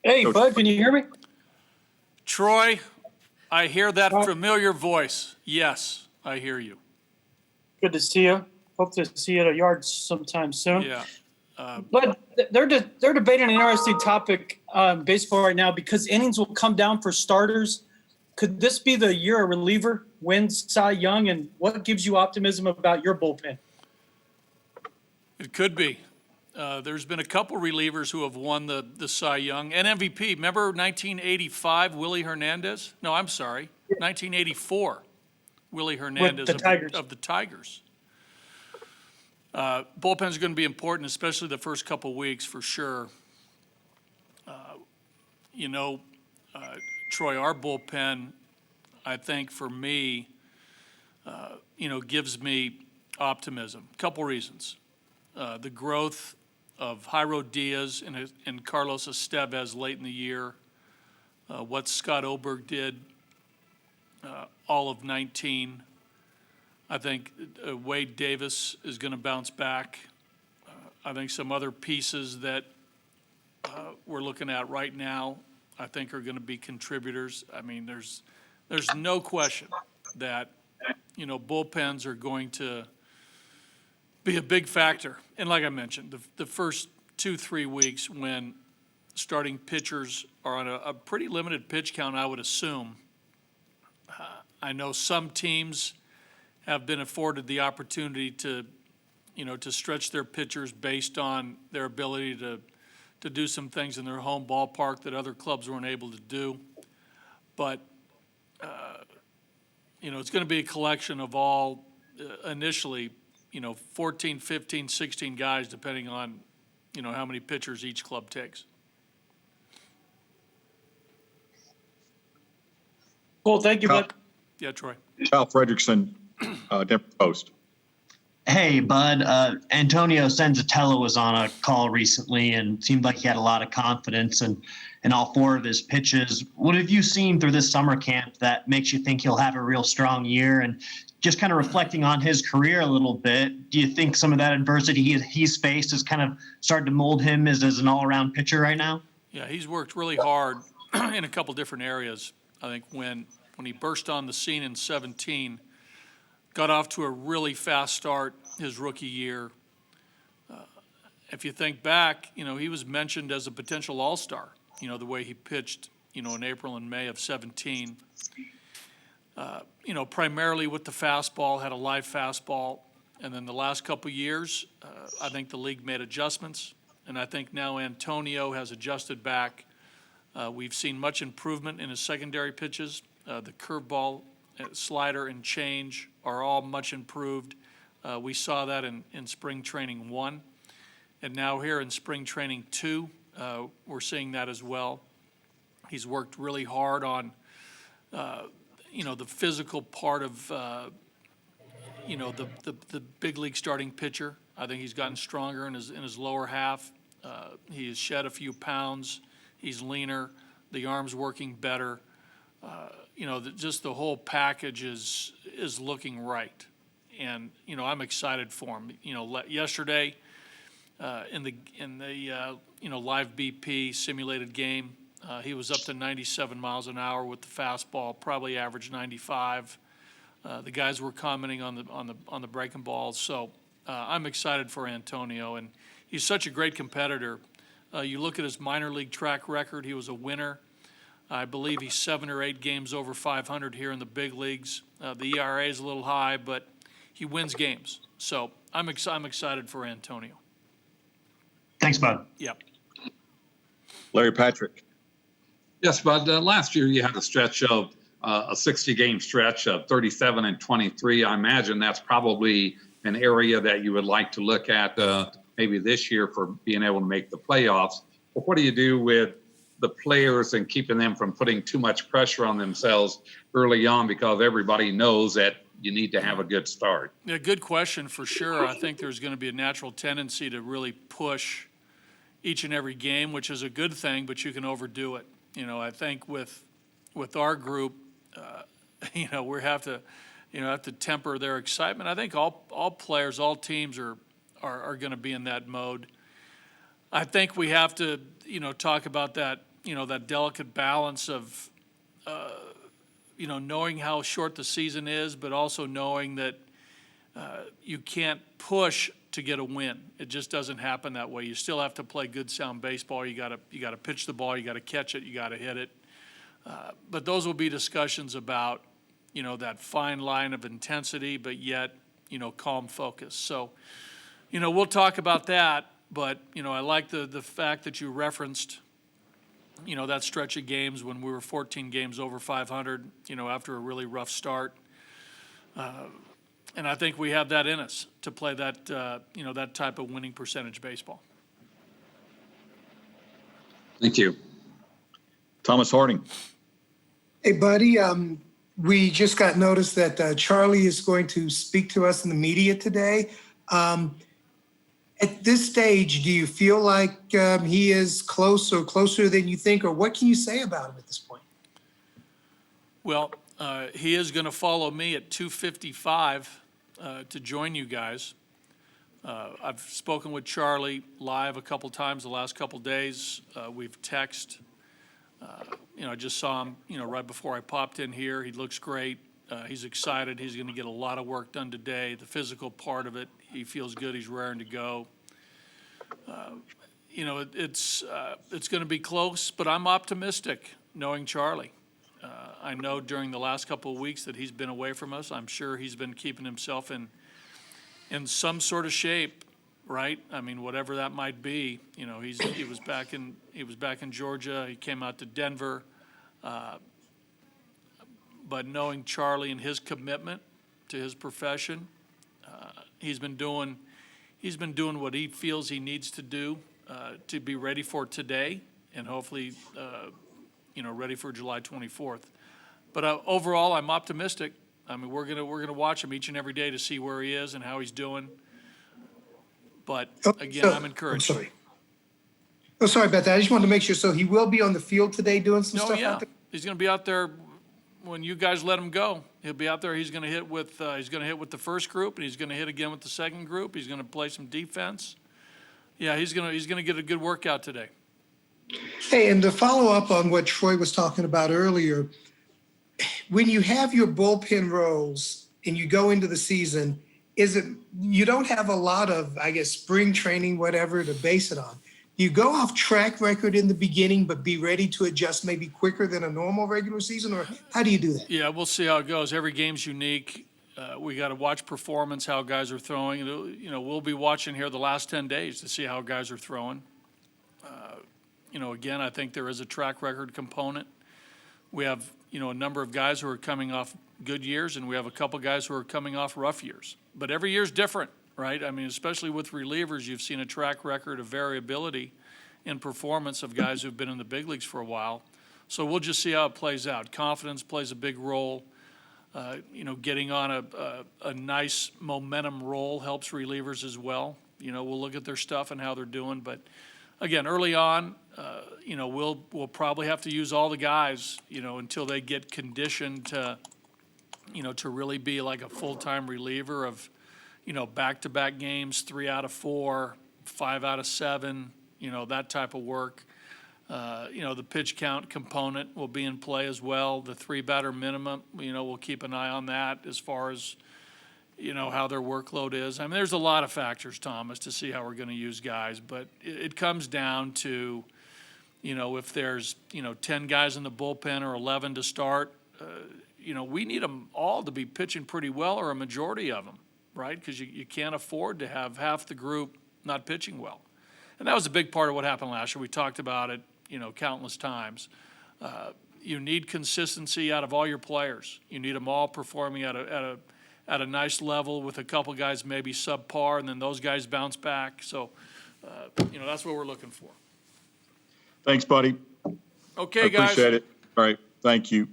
Hey, Coach, Bud, can you hear me? Troy, I hear that Uh, familiar voice. Yes, I hear you. Good to see you. Hope to see you at a yard sometime soon. Yeah. But they're debating an interesting topic baseball right now because innings will come down for starters. Could this be the year a reliever wins Cy Young, and what gives you optimism about your bullpen? It could be. There's been a couple relievers who have won the Cy Young and MVP. Remember 1985, Willie Hernandez? No, I'm sorry, 1984, Willie Hernandez the Tigers. of the Tigers. Bullpen's going to be important, especially the first couple weeks for sure. You know, Troy, our bullpen, I think for me, gives me optimism. Couple reasons. The growth of Jairo Diaz and Carlos Estevez late in the year, what Scott Oberg did all of 19. I think Wade Davis is going to bounce back. I think some other pieces that we're looking at right now, I think are going to be contributors. I mean, there's no question that, bullpens are going to be a big factor. And like I mentioned, the first 2-3 weeks when starting pitchers are on a pretty limited pitch count, I would assume. I know some teams have been afforded the opportunity to stretch their pitchers based on their ability to do some things in their home ballpark that other clubs weren't able to do. But, it's going to be a collection of all initially, 14, 15, 16 guys, depending on, how many pitchers each club takes. Cool, thank you, Bud. Yeah, Troy. Kyle Fredrickson, Denver Post. Hey, Bud. Antonio Senzatella was on a call recently and seemed like he had a lot of confidence in all four of his pitches. What have you seen through this summer camp that makes you think he'll have a real strong year? And just kind of reflecting on his career a little bit, do you think some of that adversity he's faced has kind of started to mold him as an all-around pitcher right now? Yeah, he's worked really hard in a couple different areas. I think when he burst on the scene in 17, got off to a really fast start his rookie year. If you think back, he was mentioned as a potential all-star, the way he pitched, in April and May of 17. Primarily with the fastball, had a live fastball. And then the last couple years, I think the league made adjustments. And I think now Antonio has adjusted back. We've seen much improvement in his secondary pitches. The curveball, slider, and change are all much improved. We saw that in spring training 1. And now here in spring training 2, we're seeing that as well. He's worked really hard on, the physical part of, the big league starting pitcher. I think he's gotten stronger in his lower half. He has shed a few pounds. He's leaner. The arm's working better. Just the whole package is looking right. And, I'm excited for him. Yesterday in the live BP simulated game, he was up to 97 miles an hour with the fastball, probably averaged 95. The guys were commenting on the breaking balls. So I'm excited for Antonio, and he's such a great competitor. You look at his minor league track record, he was a winner. I believe he's 7 or 8 games over 500 here in the big leagues. The ERA is a little high, but he wins games. So I'm excited for Antonio. Thanks, Bud. Yep. Larry Patrick. Yes, Bud. Last year you had a stretch of a 60-game stretch of 37 and 23. I imagine that's probably an area that you would like to look at maybe this year for being able to make the playoffs. But what do you do with the players and keeping them from putting too much pressure on themselves early on, because everybody knows that you need to have a good start? Yeah, good question for sure. I think there's going to be a natural tendency to really push each and every game, which is a good thing, but you can overdo it. I think with our group, we have to temper their excitement. I think all players, all teams are going to be in that mode. I think we have to, talk about that that delicate balance of, knowing how short the season is, but also knowing that you can't push to get a win. It just doesn't happen that way. You still have to play good, sound baseball. You got to pitch the ball. You got to catch it. You got to hit it. But those will be discussions about, that fine line of intensity, but yet, calm focus. So, we'll talk about that. But, I like the fact that you referenced, that stretch of games when we were 14 games over 500, after a really rough start. And I think we have that in us to play that, that type of winning percentage baseball. Thank you. Thomas Harding. Hey, buddy. We just got notice that Charlie is going to speak to us in the media today. At this stage, do you feel like he is closer than you think, or what can you say about him at this point? Well, he is going to follow me at 2:55 to join you guys. I've spoken with Charlie live a couple times the last couple days. We've texted. I just saw him, right before I popped in here. He looks great. He's excited. He's going to get a lot of work done today. The physical part of it, he feels good. He's raring to go. It's going to be close, but I'm optimistic knowing Charlie. I know during the last couple of weeks that he's been away from us. I'm sure he's been keeping himself in some sort of shape, right? I mean, whatever that might be. He was back in Georgia. He came out to Denver. But knowing Charlie and his commitment to his profession, he's been doing what he feels he needs to do to be ready for today, and hopefully, ready for July 24th. But overall, I'm optimistic. I mean, we're gonna watch him each and every day to see where he is and how he's doing. But again, I'm encouraged. I'm sorry. Oh, sorry about that. I just wanted to make sure. So he will be on the field today doing some Oh, stuff yeah. out there? He's going to be out there when you guys let him go. He'll be out there. He's going to hit with the first group, and he's going to hit again with the second group. He's going to play some defense. Yeah, he's going to get a good workout today. Hey, and to follow up on what Troy was talking about earlier, when you have your bullpen roles and you go into the season, you don't have a lot of, I guess, spring training, whatever, to base it on. You go off track record in the beginning, but be ready to adjust maybe quicker than a normal regular season, or how do you do that? Yeah, we'll see how it goes. Every game's unique. We got to watch performance, how guys are throwing. We'll be watching here the last 10 days to see how guys are throwing. Again, I think there is a track record component. We have, a number of guys who are coming off good years, and we have a couple guys who are coming off rough years. But every year's different, right? I mean, especially with relievers, you've seen a track record of variability in performance of guys who've been in the big leagues for a while. So we'll just see how it plays out. Confidence plays a big role. Getting on a nice momentum roll helps relievers as well. We'll look at their stuff and how they're doing. But again, early on, we'll probably have to use all the guys, until they get conditioned to really be like a full-time reliever of, back-to-back games, 3 out of 4, 5 out of 7, that type of work. The pitch count component will be in play as well. The 3-batter minimum, we'll keep an eye on that as far as, how their workload is. I mean, there's a lot of factors, Thomas, to see how we're going to use guys, but it comes down to, if there's, 10 guys in the bullpen or 11 to start, we need them all to be pitching pretty well, or a majority of them, right? Because you can't afford to have half the group not pitching well. And that was a big part of what happened last year. We talked about it, countless times. You need consistency out of all your players. You need them all performing at a nice level, with a couple guys maybe subpar, and then those guys bounce back. So, that's what we're looking for. Thanks, buddy. Okay, guys. Appreciate it. All right. Thank you.